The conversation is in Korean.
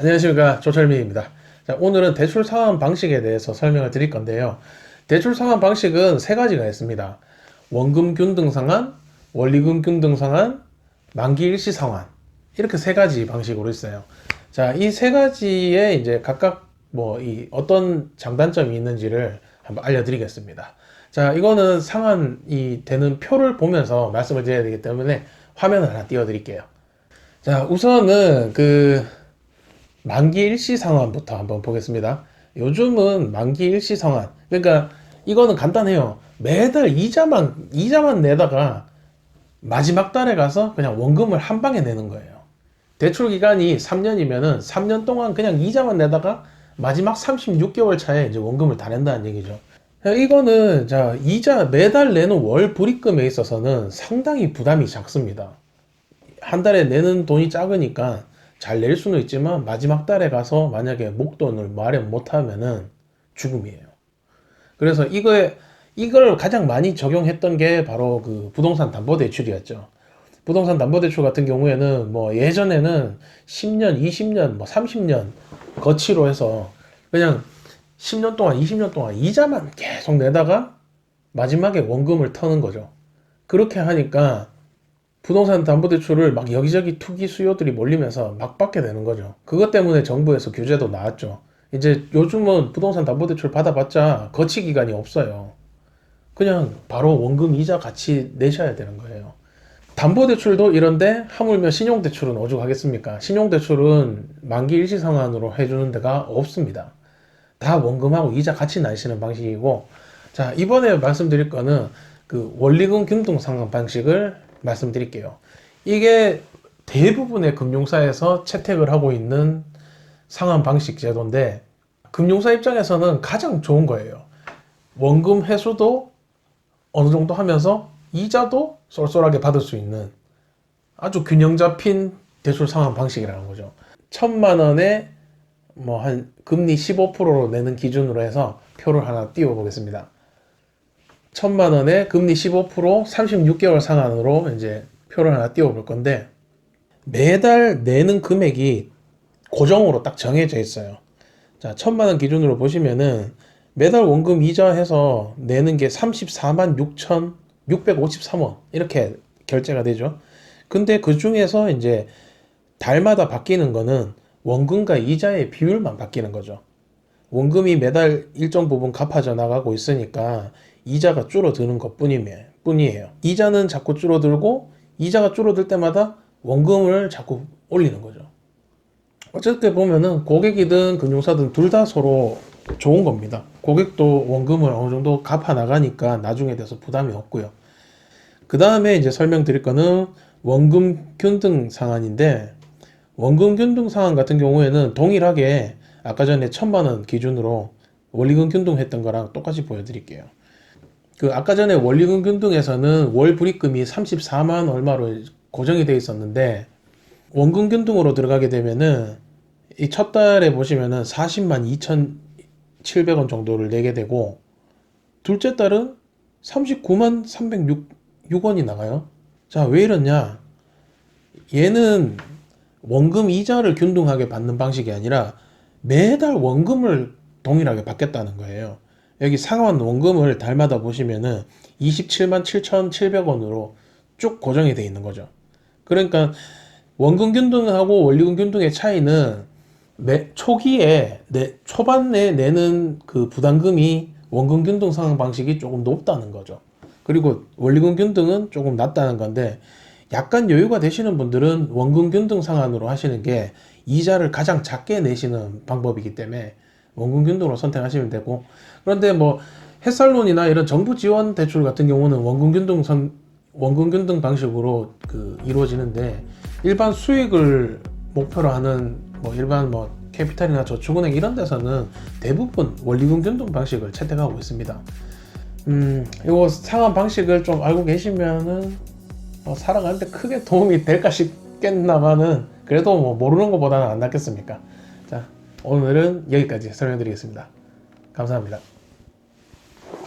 안녕하십니까, 조철민입니다. 자, 오늘은 대출 상환 방식에 대해서 설명을 드릴 건데요. 대출 상환 방식은 세 가지가 있습니다. 원금 균등 상환, 원리금 균등 상환, 만기 일시 상환, 이렇게 세 가지 방식으로 있어요. 자, 이 세 가지에 이제 각각 어떤 장단점이 있는지를 한번 알려드리겠습니다. 자, 이거는 상환이 되는 표를 보면서 말씀을 드려야 되기 때문에 화면을 하나 띄워드릴게요. 자, 우선은 만기 일시 상환부터 한번 보겠습니다. 요즘은 만기 일시 상환, 그러니까 이거는 간단해요. 매달 이자만 내다가 마지막 달에 가서 그냥 원금을 한 방에 내는 거예요. 대출 기간이 3년이면은 3년 동안 그냥 이자만 내다가 마지막 36개월 차에 이제 원금을 다 낸다는 얘기죠. 이거는 이자 매달 내는 월 불입금에 있어서는 상당히 부담이 작습니다. 한 달에 내는 돈이 작으니까 잘 낼 수는 있지만 마지막 달에 가서 만약에 목돈을 마련 못하면은 죽음이에요. 그래서 이걸 가장 많이 적용했던 게 바로 그 부동산 담보대출이었죠. 부동산 담보대출 같은 경우에는 예전에는 10년, 20년, 30년 거치로 해서 그냥 10년 동안, 20년 동안 이자만 계속 내다가 마지막에 원금을 터는 거죠. 그렇게 하니까 부동산 담보대출을 막 여기저기 투기 수요들이 몰리면서 막 받게 되는 거죠. 그것 때문에 정부에서 규제도 나왔죠. 이제 요즘은 부동산 담보대출 받아봤자 거치 기간이 없어요. 그냥 바로 원금 이자 같이 내셔야 되는 거예요. 담보대출도 이런데 하물며 신용대출은 오죽하겠습니까? 신용대출은 만기 일시상환으로 해주는 데가 없습니다. 다 원금하고 이자 같이 내시는 방식이고, 자, 이번에 말씀드릴 거는 그 원리금 균등 상환 방식을 말씀드릴게요. 이게 대부분의 금융사에서 채택을 하고 있는 상환 방식 제도인데, 금융사 입장에서는 가장 좋은 거예요. 원금 회수도 어느 정도 하면서 이자도 쏠쏠하게 받을 수 있는 아주 균형 잡힌 대출 상환 방식이라는 거죠. 1,000만 원에 한 금리 15%로 내는 기준으로 해서 표를 하나 띄워 보겠습니다. 1,000만 원에 금리 15% 36개월 상환으로 이제 표를 하나 띄워 볼 건데, 매달 내는 금액이 고정으로 딱 정해져 있어요. 자, 1,000만 원 기준으로 보시면은 매달 원금 이자 해서 내는 게 34만 6,653원 이렇게 결제가 되죠. 근데 그 중에서 이제 달마다 바뀌는 거는 원금과 이자의 비율만 바뀌는 거죠. 원금이 매달 일정 부분 갚아져 나가고 있으니까 이자가 줄어드는 것 뿐이에요. 이자는 자꾸 줄어들고 이자가 줄어들 때마다 원금을 자꾸 올리는 거죠. 어쨌든 보면은 고객이든 금융사든 둘 다 서로 좋은 겁니다. 고객도 원금을 어느 정도 갚아 나가니까 나중에 돼서 부담이 없고요. 그 다음에 이제 설명드릴 거는 원금 균등 상환인데, 원금 균등 상환 같은 경우에는 동일하게 아까 전에 1,000만 원 기준으로 원리금 균등했던 거랑 똑같이 보여드릴게요. 아까 전에 원리금 균등에서는 월 불입금이 34만 얼마로 고정이 되어 있었는데, 원금 균등으로 들어가게 되면은 이 첫 달에 보시면은 40만 2,700원 정도를 내게 되고, 둘째 달은 39만 306원이 나가요. 자, 왜 이러냐? 얘는 원금 이자를 균등하게 받는 방식이 아니라 매달 원금을 동일하게 받겠다는 거예요. 여기 상환 원금을 달마다 보시면은 27만 7,700원으로 쭉 고정이 되어 있는 거죠. 그러니까 원금 균등하고 원리금 균등의 차이는 초기에 초반에 내는 그 부담금이 원금 균등 상환 방식이 조금 높다는 거죠. 그리고 원리금 균등은 조금 낮다는 건데, 약간 여유가 되시는 분들은 원금 균등 상환으로 하시는 게 이자를 가장 작게 내시는 방법이기 때문에 원금 균등으로 선택하시면 되고, 그런데 햇살론이나 이런 정부 지원 대출 같은 경우는 원금 균등 방식으로 이루어지는데, 일반 수익을 목표로 하는 일반 캐피탈이나 저축은행 이런 데서는 대부분 원리금 균등 방식을 채택하고 있습니다. 이거 상환 방식을 좀 알고 계시면은 살아가는데 크게 도움이 될까 싶겠나마는, 그래도 모르는 것보다는 안 낫겠습니까? 자, 오늘은 여기까지 설명드리겠습니다. 감사합니다.